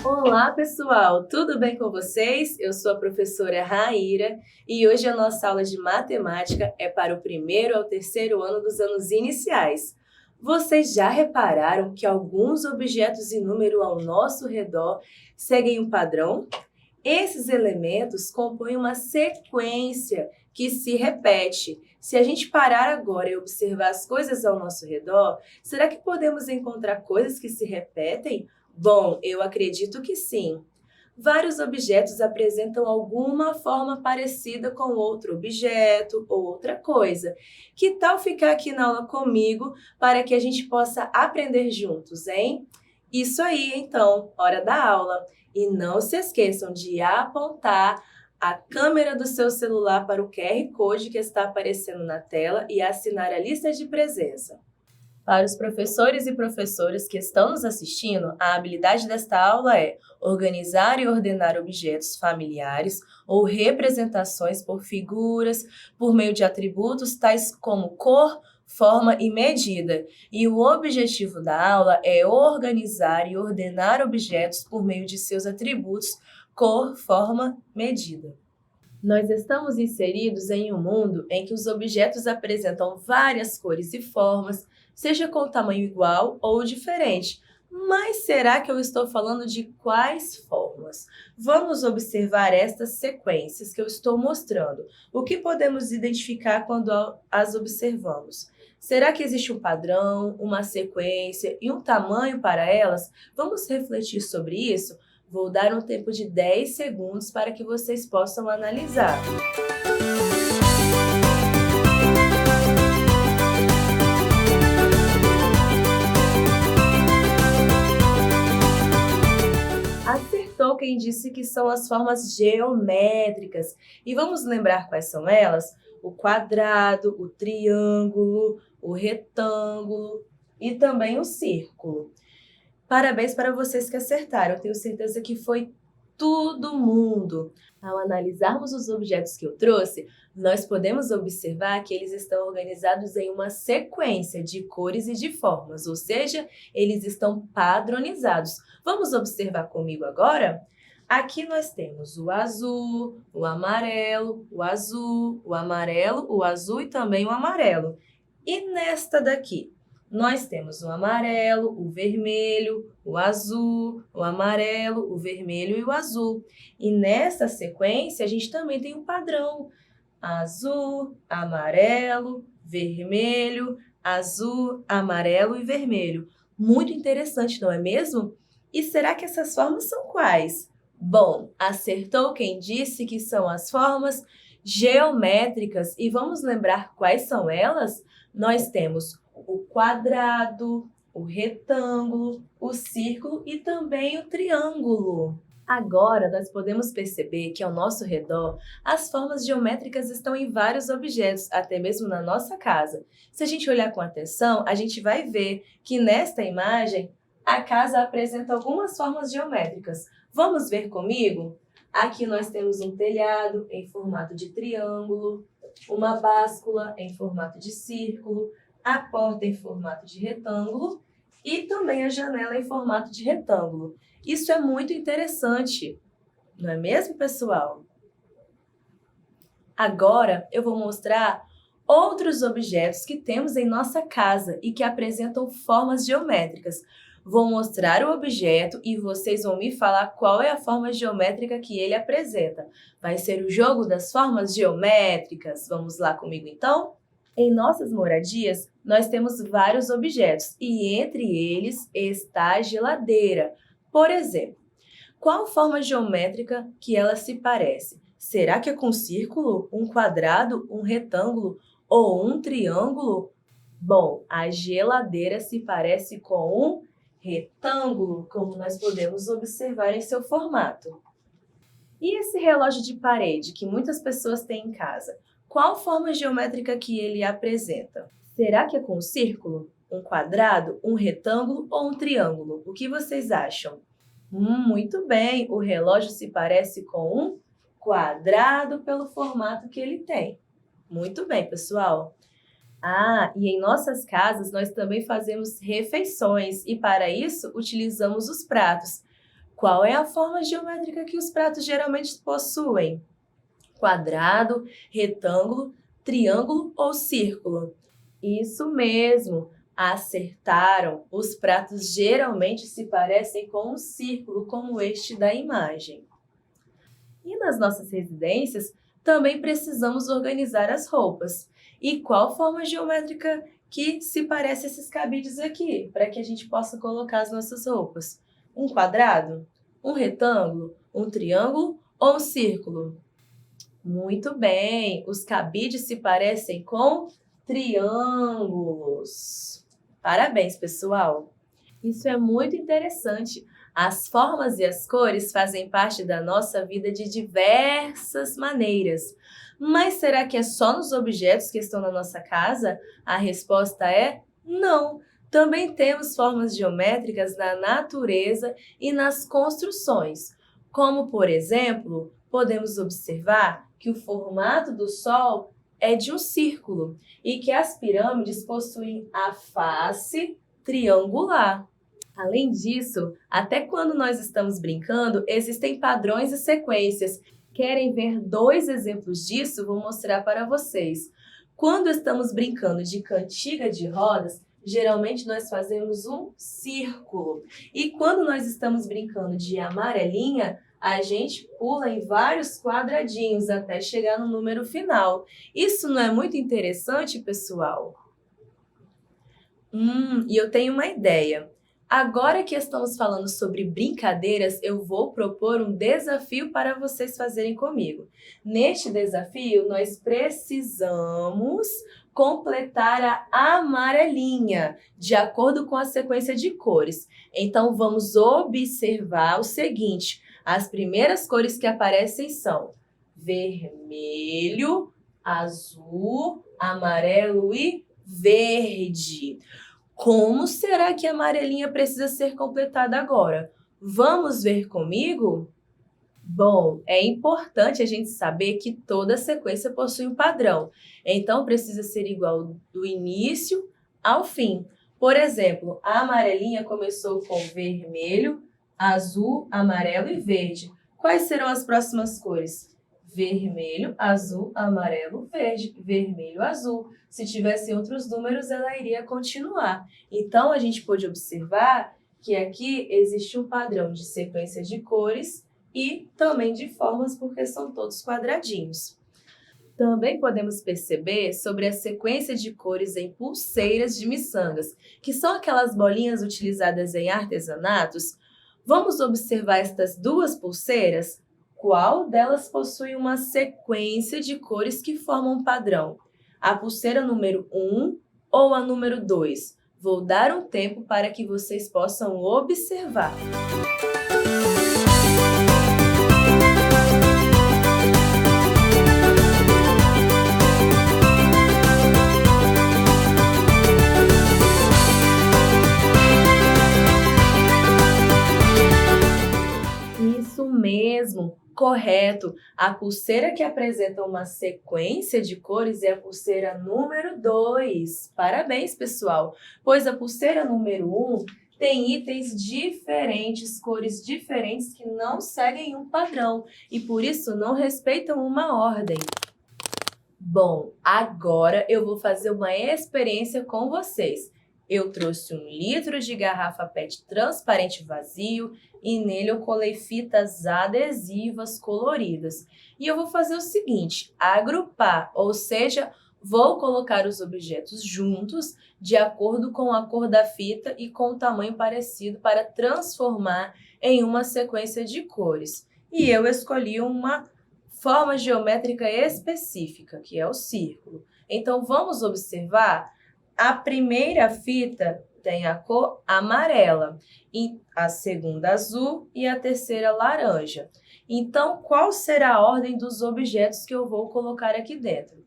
Olá, pessoal! Tudo bem com vocês? Eu sou a professora Raíra e hoje a nossa aula de matemática é para o primeiro ao terceiro ano dos anos iniciais. Vocês já repararam que alguns objetos e número ao nosso redor seguem um padrão? Esses elementos compõem uma sequência que se repete. Se a gente parar agora e observar as coisas ao nosso redor, será que podemos encontrar coisas que se repetem? Bom, eu acredito que sim. Vários objetos apresentam alguma forma parecida com outro objeto ou outra coisa. Que tal ficar aqui na aula comigo para que a gente possa aprender juntos, hein? Isso aí, então, hora da aula. E não se esqueçam de apontar a câmera do seu celular para o QR Code que está aparecendo na tela e assinar a lista de presença. Para os professores e professoras que estão nos assistindo, a habilidade desta aula é organizar e ordenar objetos familiares ou representações por figuras, por meio de atributos tais como cor, forma e medida. E o objetivo da aula é organizar e ordenar objetos por meio de seus atributos, cor, forma, medida. Nós estamos inseridos em um mundo em que os objetos apresentam várias cores e formas, seja com tamanho igual ou diferente. Mas será que eu estou falando de quais formas? Vamos observar estas sequências que eu estou mostrando. O que podemos identificar quando as observamos? Será que existe um padrão, uma sequência e um tamanho para elas? Vamos refletir sobre isso? Vou dar um tempo de 10 segundos para que vocês possam analisar. Acertou quem disse que são as formas geométricas. E vamos lembrar quais são elas? O quadrado, o triângulo, o retângulo e também o círculo. Parabéns para vocês que acertaram. Eu tenho certeza que foi todo mundo. Ao analisarmos os objetos que eu trouxe, nós podemos observar que eles estão organizados em uma sequência de cores e de formas, ou seja, eles estão padronizados. Vamos observar comigo agora? Aqui nós temos o azul, o amarelo, o azul, o amarelo, o azul e também o amarelo. E nesta daqui? Nós temos o amarelo, o vermelho, o azul, o amarelo, o vermelho e o azul. E nessa sequência, a gente também tem um padrão. Azul, amarelo, vermelho, azul, amarelo e vermelho. Muito interessante, não é mesmo? E será que essas formas são quais? Bom, acertou quem disse que são as formas geométricas. E vamos lembrar quais são elas? Nós temos o quadrado, o retângulo, o círculo e também o triângulo. Agora, nós podemos perceber que ao nosso redor, as formas geométricas estão em vários objetos, até mesmo na nossa casa. Se a gente olhar com atenção, a gente vai ver que nesta imagem, a casa apresenta algumas formas geométricas. Vamos ver comigo? Aqui nós temos um telhado em formato de triângulo, uma báscula em formato de círculo, a porta em formato de retângulo e também a janela em formato de retângulo. Isso é muito interessante, não é mesmo, pessoal? Agora eu vou mostrar outros objetos que temos em nossa casa e que apresentam formas geométricas. Vou mostrar o objeto e vocês vão me falar qual é a forma geométrica que ele apresenta. Vai ser o jogo das formas geométricas. Vamos lá comigo, então? Em nossas moradias, nós temos vários objetos e entre eles está a geladeira. Por exemplo, qual forma geométrica que ela se parece? Será que é com um círculo, um quadrado, um retângulo ou um triângulo? Bom, a geladeira se parece com um retângulo, como nós podemos observar em seu formato. E esse relógio de parede que muitas pessoas têm em casa? Qual forma geométrica que ele apresenta? Será que é com um círculo, um quadrado, um retângulo ou um triângulo? O que vocês acham? Muito bem, o relógio se parece com um quadrado pelo formato que ele tem. Muito bem, pessoal. E em nossas casas nós também fazemos refeições e para isso utilizamos os pratos. Qual é a forma geométrica que os pratos geralmente possuem? Quadrado, retângulo, triângulo ou círculo? Isso mesmo, acertaram! Os pratos geralmente se parecem com um círculo, como este da imagem. E nas nossas residências, também precisamos organizar as roupas. E qual forma geométrica que se parece a esses cabides aqui, para que a gente possa colocar as nossas roupas? Um quadrado? Um retângulo? Um triângulo ou um círculo? Muito bem, os cabides se parecem com triângulos. Parabéns, pessoal! Isso é muito interessante. As formas e as cores fazem parte da nossa vida de diversas maneiras. Mas será que é só nos objetos que estão na nossa casa? A resposta é não. Também temos formas geométricas na natureza e nas construções. Como, por exemplo, podemos observar que o formato do Sol é de um círculo e que as pirâmides possuem a face triangular. Além disso, até quando nós estamos brincando, existem padrões e sequências. Querem ver 2 exemplos disso? Vou mostrar para vocês. Quando estamos brincando de cantiga de rodas, geralmente nós fazemos um círculo. E quando nós estamos brincando de amarelinha, a gente pula em vários quadradinhos até chegar no número final. Isso não é muito interessante, pessoal? E eu tenho uma ideia. Agora que estamos falando sobre brincadeiras, eu vou propor um desafio para vocês fazerem comigo. Neste desafio, nós precisamos completar a amarelinha, de acordo com a sequência de cores. Então, vamos observar o seguinte: as primeiras cores que aparecem são vermelho, azul, amarelo e verde. Como será que a amarelinha precisa ser completada agora? Vamos ver comigo? Bom, é importante a gente saber que toda sequência possui um padrão. Então, precisa ser igual do início ao fim. Por exemplo, a amarelinha começou com vermelho, azul, amarelo e verde. Quais serão as próximas cores? Vermelho, azul, amarelo, verde, vermelho, azul. Se tivessem outros números, ela iria continuar. Então, a gente pode observar que aqui existe um padrão de sequência de cores e também de formas, porque são todos quadradinhos. Também podemos perceber sobre a sequência de cores em pulseiras de miçangas, que são aquelas bolinhas utilizadas em artesanatos. Vamos observar estas 2 pulseiras? Qual delas possui uma sequência de cores que formam um padrão? A pulseira número 1 ou a número 2? Vou dar um tempo para que vocês possam observar. Isso mesmo! Correto! A pulseira que apresenta uma sequência de cores é a pulseira número 2. Parabéns, pessoal! Pois a pulseira número 1 tem itens diferentes, cores diferentes que não seguem um padrão e por isso não respeitam uma ordem. Bom, agora eu vou fazer uma experiência com vocês. Eu trouxe 1 litro de garrafa PET transparente vazio e nele eu colei fitas adesivas coloridas. E eu vou fazer o seguinte, agrupar, ou seja, vou colocar os objetos juntos de acordo com a cor da fita e com o tamanho parecido para transformar em uma sequência de cores. E eu escolhi uma forma geométrica específica, que é o círculo. Então, vamos observar. A primeira fita tem a cor amarela, a segunda azul e a terceira laranja. Então, qual será a ordem dos objetos que eu vou colocar aqui dentro?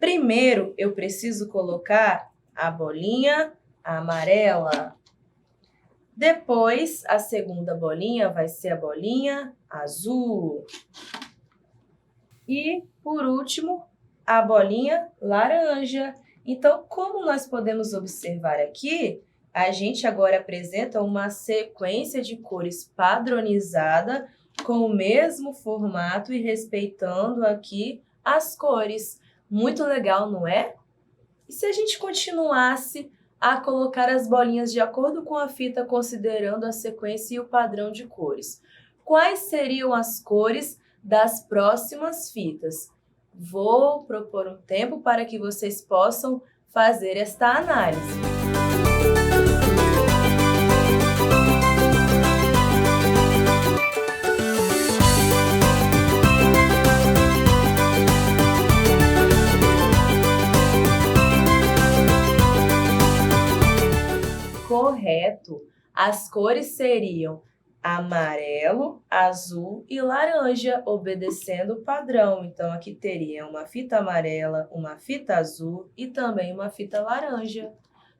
Primeiro, eu preciso colocar a bolinha amarela. Depois, a segunda bolinha vai ser a bolinha azul. E, por último, a bolinha laranja. Então, como nós podemos observar aqui, A gente agora apresenta uma sequência de cores padronizada com o mesmo formato e respeitando aqui as cores. Muito legal, não é? E se a gente continuasse a colocar as bolinhas de acordo com a fita, considerando a sequência e o padrão de cores? Quais seriam as cores das próximas fitas? Vou propor um tempo para que vocês possam fazer esta análise. Correto. As cores seriam amarelo, azul e laranja, obedecendo o padrão. Então, aqui teria uma fita amarela, uma fita azul e também uma fita laranja,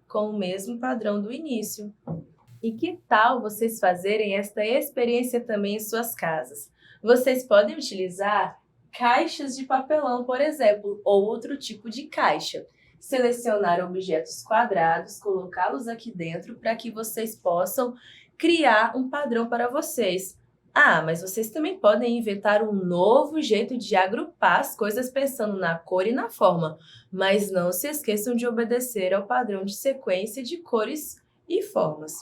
com o mesmo padrão do início. E que tal vocês fazerem esta experiência também em suas casas? Vocês podem utilizar caixas de papelão, por exemplo, ou outro tipo de caixa. Selecionar objetos quadrados, colocá-los aqui dentro para que vocês possam criar um padrão para vocês. Ah, mas vocês também podem inventar um novo jeito de agrupar as coisas pensando na cor e na forma, mas não se esqueçam de obedecer ao padrão de sequência de cores e formas.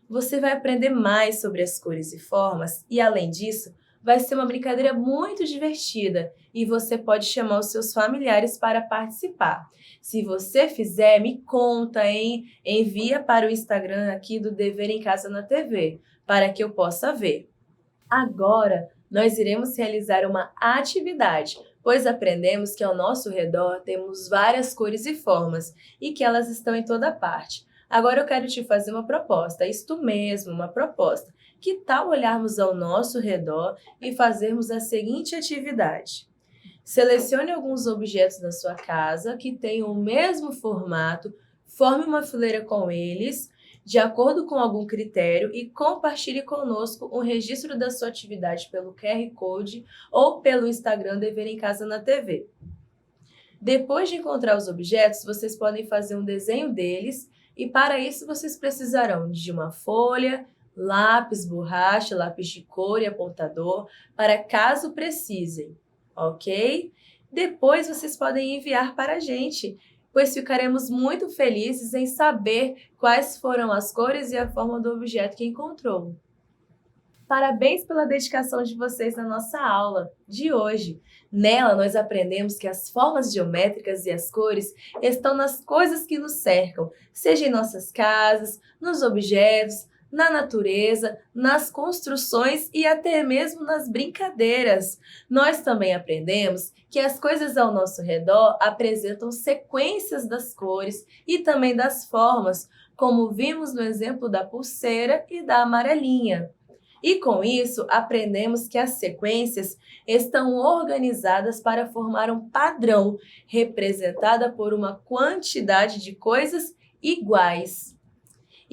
Você vai aprender mais sobre as cores e formas e, além disso, vai ser uma brincadeira muito divertida e você pode chamar os seus familiares para participar. Se você fizer, me conta, hein? Envia para o Instagram aqui do Dever em Casa na TV, para que eu possa ver. Agora, nós iremos realizar uma atividade, pois aprendemos que ao nosso redor temos várias cores e formas e que elas estão em toda parte. Agora eu quero te fazer uma proposta, isto mesmo, uma proposta. Que tal olharmos ao nosso redor e fazermos a seguinte atividade? Selecione alguns objetos da sua casa que tenham o mesmo formato, forme uma fileira com eles, de acordo com algum critério, e compartilhe conosco um registro da sua atividade pelo QR Code ou pelo Instagram Dever em Casa na TV. Depois de encontrar os objetos, vocês podem fazer um desenho deles e para isso vocês precisarão de uma folha, lápis, borracha, lápis de cor e apontador, para caso precisem, ok? Depois vocês podem enviar para a gente, pois ficaremos muito felizes em saber quais foram as cores e a forma do objeto que encontrou. Parabéns pela dedicação de vocês na nossa aula de hoje. Nela, nós aprendemos que as formas geométricas e as cores estão nas coisas que nos cercam, seja em nossas casas, nos objetos, na natureza, nas construções e até mesmo nas brincadeiras. Nós também aprendemos que as coisas ao nosso redor apresentam sequências das cores e também das formas, como vimos no exemplo da pulseira e da amarelinha. E com isso, aprendemos que as sequências estão organizadas para formar um padrão, representada por uma quantidade de coisas iguais.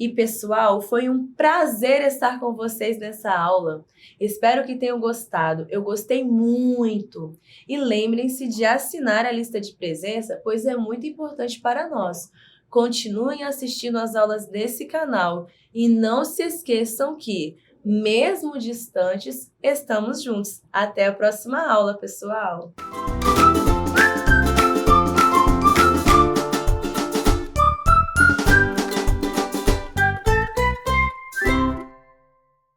E pessoal, foi um prazer estar com vocês nessa aula. Espero que tenham gostado. Eu gostei muito. E lembrem-se de assinar a lista de presença, pois é muito importante para nós. Continuem assistindo às aulas desse canal e não se esqueçam que, mesmo distantes, estamos juntos. Até a próxima aula, pessoal!